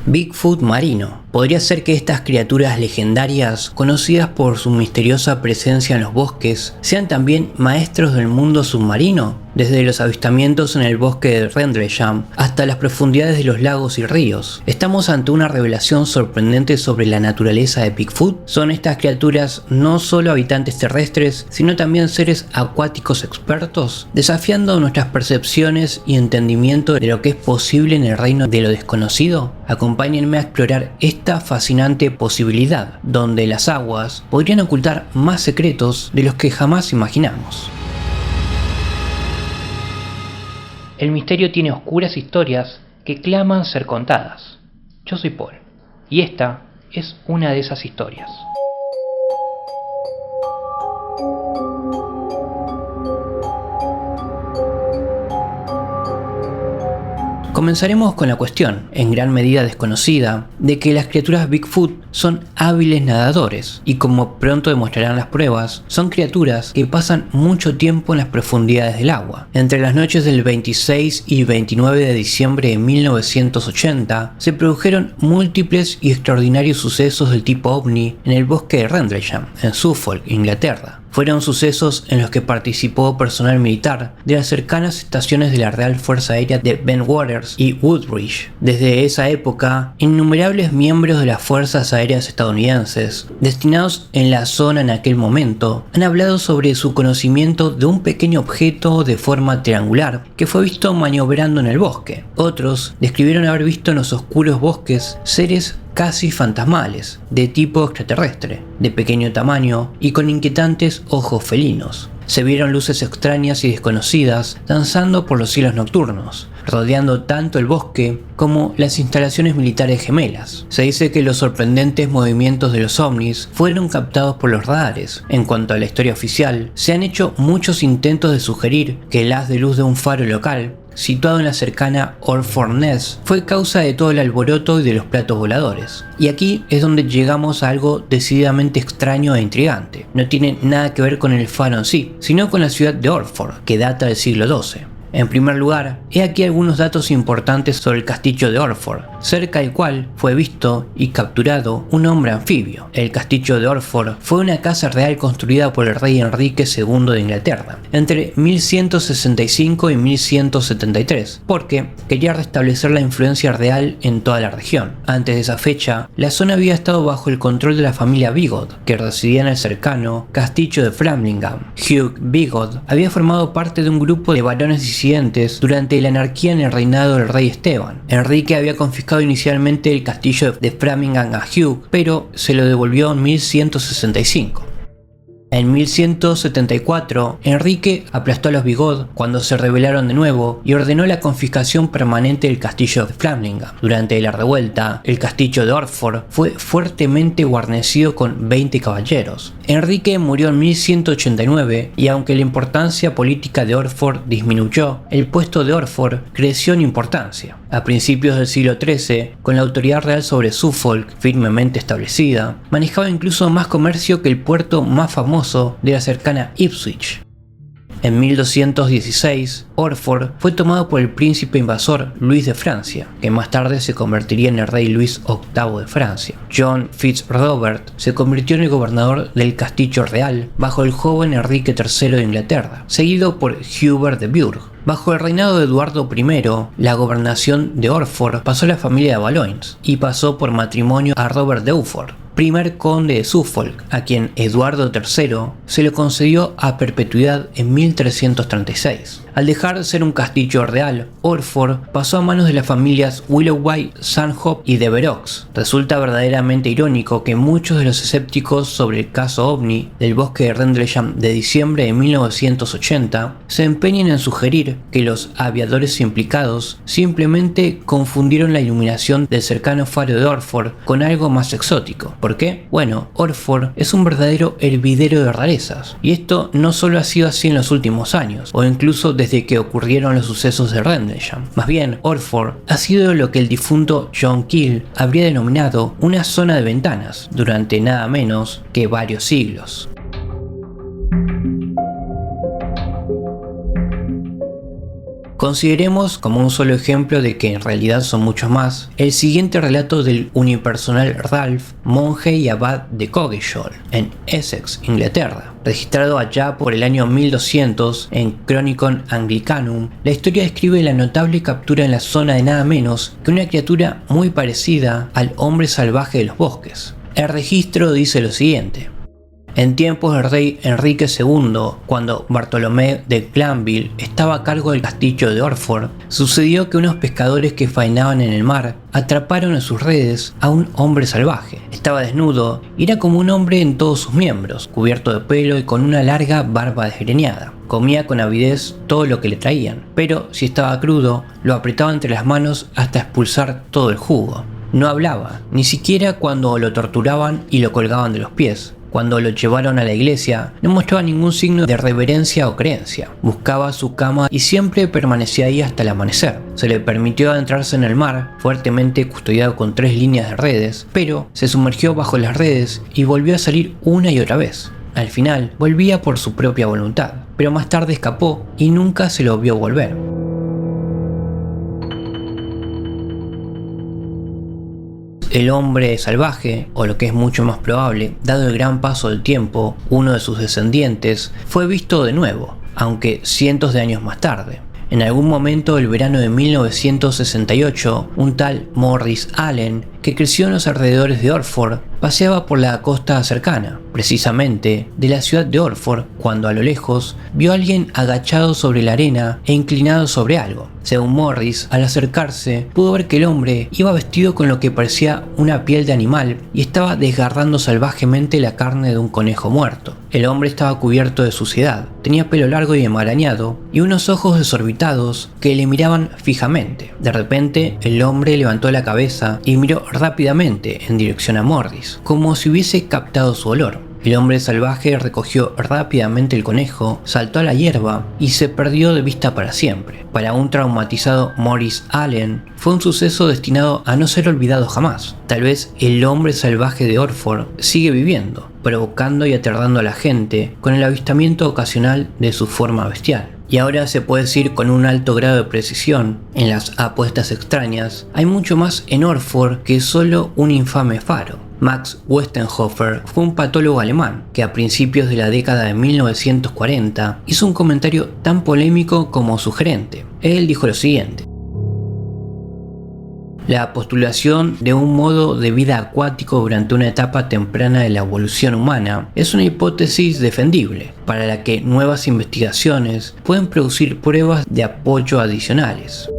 Bigfoot marino. Podría ser que estas criaturas legendarias, conocidas por su misteriosa presencia en los bosques, sean también maestros del mundo submarino, desde los avistamientos en el bosque de Rendlesham hasta las profundidades de los lagos y ríos. ¿Estamos ante una revelación sorprendente sobre la naturaleza de Bigfoot? ¿Son estas criaturas no solo habitantes terrestres, sino también seres acuáticos expertos, desafiando nuestras percepciones y entendimiento de lo que es posible en el reino de lo desconocido? Acompáñenme a explorar esta fascinante posibilidad, donde las aguas podrían ocultar más secretos de los que jamás imaginamos. El misterio tiene oscuras historias que claman ser contadas. Yo soy Paul, y esta es una de esas historias. Comenzaremos con la cuestión, en gran medida desconocida, de que las criaturas Bigfoot son hábiles nadadores y, como pronto demostrarán las pruebas, son criaturas que pasan mucho tiempo en las profundidades del agua. Entre las noches del 26 y 29 de diciembre de 1980 se produjeron múltiples y extraordinarios sucesos del tipo ovni en el bosque de Rendlesham, en Suffolk, Inglaterra. Fueron sucesos en los que participó personal militar de las cercanas estaciones de la Real Fuerza Aérea de Bentwaters y Woodbridge. Desde esa época, innumerables miembros de las fuerzas aéreas estadounidenses, destinados en la zona en aquel momento, han hablado sobre su conocimiento de un pequeño objeto de forma triangular que fue visto maniobrando en el bosque. Otros describieron haber visto en los oscuros bosques seres casi fantasmales, de tipo extraterrestre, de pequeño tamaño y con inquietantes ojos felinos. Se vieron luces extrañas y desconocidas danzando por los cielos nocturnos, rodeando tanto el bosque como las instalaciones militares gemelas. Se dice que los sorprendentes movimientos de los ovnis fueron captados por los radares. En cuanto a la historia oficial, se han hecho muchos intentos de sugerir que el haz de luz de un faro local situado en la cercana Orford Ness, fue causa de todo el alboroto y de los platos voladores. Y aquí es donde llegamos a algo decididamente extraño e intrigante. No tiene nada que ver con el faro en sí, sino con la ciudad de Orford, que data del siglo XII. En primer lugar, he aquí algunos datos importantes sobre el castillo de Orford, cerca del cual fue visto y capturado un hombre anfibio. El castillo de Orford fue una casa real construida por el rey Enrique II de Inglaterra entre 1165 y 1173, porque quería restablecer la influencia real en toda la región. Antes de esa fecha, la zona había estado bajo el control de la familia Bigod, que residía en el cercano castillo de Framlingham. Hugh Bigod había formado parte de un grupo de varones durante la anarquía en el reinado del rey Esteban. Enrique había confiscado inicialmente el castillo de Framingham a Hugh, pero se lo devolvió en 1165. En 1174, Enrique aplastó a los Bigod cuando se rebelaron de nuevo y ordenó la confiscación permanente del castillo de Framlingham. Durante la revuelta, el castillo de Orford fue fuertemente guarnecido con 20 caballeros. Enrique murió en 1189 y aunque la importancia política de Orford disminuyó, el puesto de Orford creció en importancia. A principios del siglo XIII, con la autoridad real sobre Suffolk firmemente establecida, manejaba incluso más comercio que el puerto más famoso de la cercana Ipswich. En 1216, Orford fue tomado por el príncipe invasor Luis de Francia, que más tarde se convertiría en el rey Luis VIII de Francia. John Fitz-Robert se convirtió en el gobernador del castillo real bajo el joven Enrique III de Inglaterra, seguido por Hubert de Burgh. Bajo el reinado de Eduardo I, la gobernación de Orford pasó a la familia de Valois y pasó por matrimonio a Robert de Ufford, primer conde de Suffolk, a quien Eduardo III se lo concedió a perpetuidad en 1336. Al dejar de ser un castillo real, Orford pasó a manos de las familias Willowby, Stanhope y Devereux. Resulta verdaderamente irónico que muchos de los escépticos sobre el caso ovni del bosque de Rendlesham de diciembre de 1980 se empeñen en sugerir que los aviadores implicados simplemente confundieron la iluminación del cercano faro de Orford con algo más exótico. ¿Por qué? Bueno, Orford es un verdadero hervidero de rarezas, y esto no solo ha sido así en los últimos años, o incluso desde que ocurrieron los sucesos de Rendlesham. Más bien, Orford ha sido lo que el difunto John Keel habría denominado una zona de ventanas durante nada menos que varios siglos. Consideremos como un solo ejemplo de que en realidad son muchos más, el siguiente relato del unipersonal Ralph, monje y abad de Coggeshall, en Essex, Inglaterra. Registrado allá por el año 1200 en Chronicon Anglicanum, la historia describe la notable captura en la zona de nada menos que una criatura muy parecida al hombre salvaje de los bosques. El registro dice lo siguiente: en tiempos del rey Enrique II, cuando Bartolomé de Glanville estaba a cargo del castillo de Orford, sucedió que unos pescadores que faenaban en el mar atraparon en sus redes a un hombre salvaje. Estaba desnudo y era como un hombre en todos sus miembros, cubierto de pelo y con una larga barba desgreñada. Comía con avidez todo lo que le traían, pero si estaba crudo, lo apretaba entre las manos hasta expulsar todo el jugo. No hablaba, ni siquiera cuando lo torturaban y lo colgaban de los pies. Cuando lo llevaron a la iglesia, no mostraba ningún signo de reverencia o creencia. Buscaba su cama y siempre permanecía ahí hasta el amanecer. Se le permitió adentrarse en el mar, fuertemente custodiado con 3 líneas de redes, pero se sumergió bajo las redes y volvió a salir una y otra vez. Al final, volvía por su propia voluntad, pero más tarde escapó y nunca se lo vio volver. El hombre salvaje, o lo que es mucho más probable, dado el gran paso del tiempo, uno de sus descendientes, fue visto de nuevo, aunque cientos de años más tarde. En algún momento del verano de 1968, un tal Morris Allen, que creció en los alrededores de Orford, paseaba por la costa cercana, precisamente de la ciudad de Orford, cuando a lo lejos vio a alguien agachado sobre la arena e inclinado sobre algo. Según Morris, al acercarse, pudo ver que el hombre iba vestido con lo que parecía una piel de animal y estaba desgarrando salvajemente la carne de un conejo muerto. El hombre estaba cubierto de suciedad, tenía pelo largo y enmarañado y unos ojos desorbitados que le miraban fijamente. De repente, el hombre levantó la cabeza y miró rápidamente en dirección a Morris, como si hubiese captado su olor. El hombre salvaje recogió rápidamente el conejo, saltó a la hierba y se perdió de vista para siempre. Para un traumatizado Morris Allen, fue un suceso destinado a no ser olvidado jamás. Tal vez el hombre salvaje de Orford sigue viviendo, provocando y aterrando a la gente con el avistamiento ocasional de su forma bestial. Y ahora se puede decir con un alto grado de precisión, en las apuestas extrañas, hay mucho más en Orford que solo un infame faro. Max Westenhofer fue un patólogo alemán que a principios de la década de 1940 hizo un comentario tan polémico como sugerente. Él dijo lo siguiente: la postulación de un modo de vida acuático durante una etapa temprana de la evolución humana es una hipótesis defendible, para la que nuevas investigaciones pueden producir pruebas de apoyo adicionales.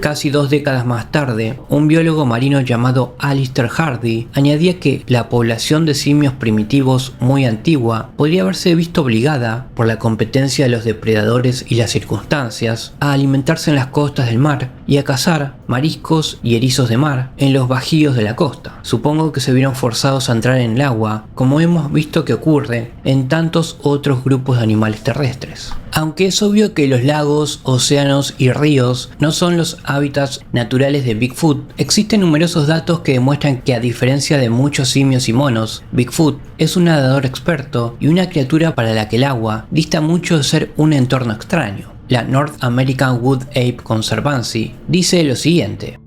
Casi 2 décadas más tarde, un biólogo marino llamado Alistair Hardy añadía que la población de simios primitivos muy antigua podría haberse visto obligada, por la competencia de los depredadores y las circunstancias, a alimentarse en las costas del mar y a cazar mariscos y erizos de mar en los bajíos de la costa. Supongo que se vieron forzados a entrar en el agua, como hemos visto que ocurre en tantos otros grupos de animales terrestres. Aunque es obvio que los lagos, océanos y ríos no son los hábitats naturales de Bigfoot, existen numerosos datos que demuestran que, a diferencia de muchos simios y monos, Bigfoot es un nadador experto y una criatura para la que el agua dista mucho de ser un entorno extraño. La North American Wood Ape Conservancy dice lo siguiente: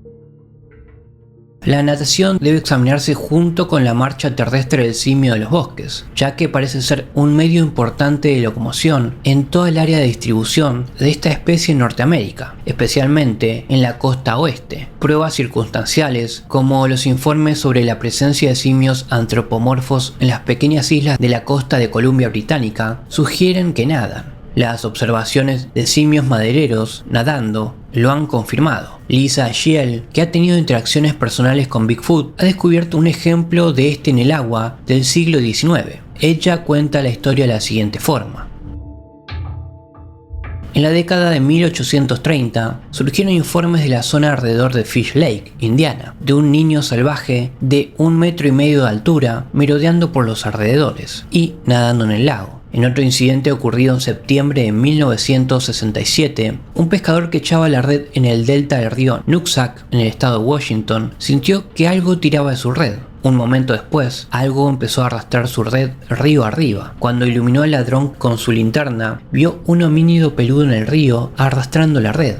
la natación debe examinarse junto con la marcha terrestre del simio de los bosques, ya que parece ser un medio importante de locomoción en toda el área de distribución de esta especie en Norteamérica, especialmente en la costa oeste. Pruebas circunstanciales, como los informes sobre la presencia de simios antropomorfos en las pequeñas islas de la costa de Columbia Británica, sugieren que nadan. Las observaciones de simios madereros nadando lo han confirmado. Lisa Schiel, que ha tenido interacciones personales con Bigfoot, ha descubierto un ejemplo de este en el agua del siglo XIX. Ella cuenta la historia de la siguiente forma: en la década de 1830 surgieron informes de la zona alrededor de Fish Lake, Indiana, de un niño salvaje de 1,5 metros de altura merodeando por los alrededores y nadando en el lago. En otro incidente ocurrido en septiembre de 1967, un pescador que echaba la red en el delta del río Nooksack, en el estado de Washington, sintió que algo tiraba de su red. Un momento después, algo empezó a arrastrar su red río arriba. Cuando iluminó al ladrón con su linterna, vio un homínido peludo en el río arrastrando la red.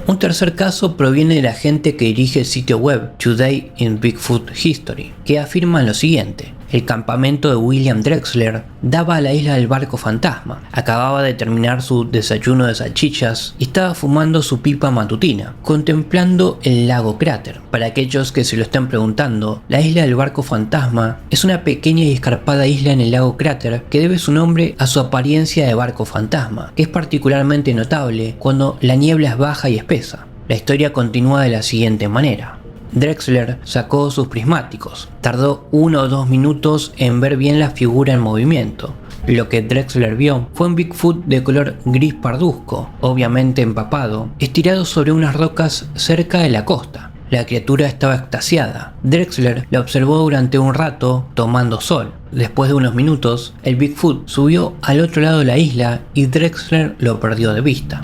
Un tercer caso proviene de la gente que dirige el sitio web Today in Bigfoot History, que afirma lo siguiente: el campamento de William Drexler daba a la isla del barco fantasma. Acababa de terminar su desayuno de salchichas y estaba fumando su pipa matutina, contemplando el lago Cráter. Para aquellos que se lo estén preguntando, la isla del barco fantasma es una pequeña y escarpada isla en el lago Cráter que debe su nombre a su apariencia de barco fantasma, que es particularmente notable cuando la niebla es baja y espesa. La historia continúa de la siguiente manera. Drexler sacó sus prismáticos. Tardó 1 o 2 minutos en ver bien la figura en movimiento. Lo que Drexler vio fue un Bigfoot de color gris parduzco, obviamente empapado, estirado sobre unas rocas cerca de la costa. La criatura estaba extasiada. Drexler la observó durante un rato tomando sol. Después de unos minutos, el Bigfoot subió al otro lado de la isla y Drexler lo perdió de vista.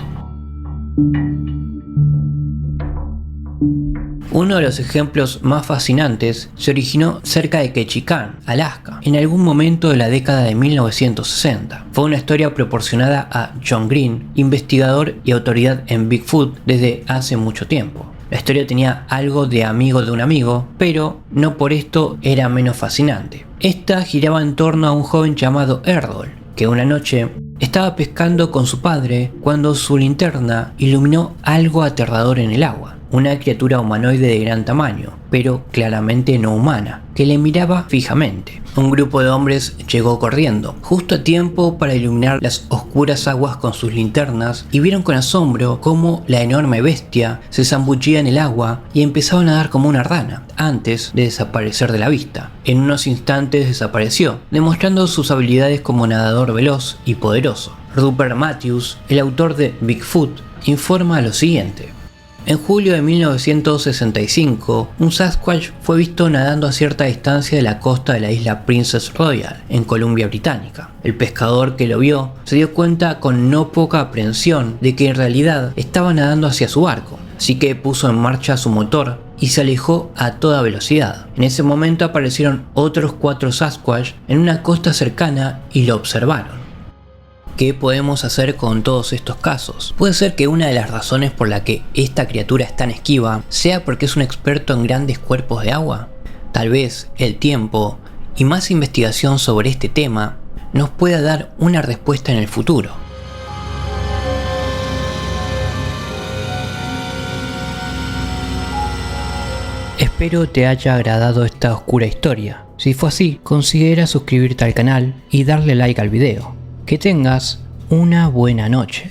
Uno de los ejemplos más fascinantes se originó cerca de Ketchikan, Alaska, en algún momento de la década de 1960. Fue una historia proporcionada a John Green, investigador y autoridad en Bigfoot desde hace mucho tiempo. La historia tenía algo de amigo de un amigo, pero no por esto era menos fascinante. Esta giraba en torno a un joven llamado Erdol, que una noche estaba pescando con su padre cuando su linterna iluminó algo aterrador en el agua. Una criatura humanoide de gran tamaño, pero claramente no humana, que le miraba fijamente. Un grupo de hombres llegó corriendo, justo a tiempo para iluminar las oscuras aguas con sus linternas, y vieron con asombro cómo la enorme bestia se zambullía en el agua y empezaba a nadar como una rana, antes de desaparecer de la vista. En unos instantes desapareció, demostrando sus habilidades como nadador veloz y poderoso. Rupert Matthews, el autor de Bigfoot, informa lo siguiente. En julio de 1965, un Sasquatch fue visto nadando a cierta distancia de la costa de la isla Princess Royal, en Columbia Británica. El pescador que lo vio se dio cuenta con no poca aprensión de que en realidad estaba nadando hacia su barco, así que puso en marcha su motor y se alejó a toda velocidad. En ese momento aparecieron otros 4 Sasquatch en una costa cercana y lo observaron. ¿Qué podemos hacer con todos estos casos? Puede ser que una de las razones por la que esta criatura es tan esquiva sea porque es un experto en grandes cuerpos de agua. Tal vez el tiempo y más investigación sobre este tema nos pueda dar una respuesta en el futuro. Espero te haya agradado esta oscura historia. Si fue así, considera suscribirte al canal y darle like al video. Que tengas una buena noche.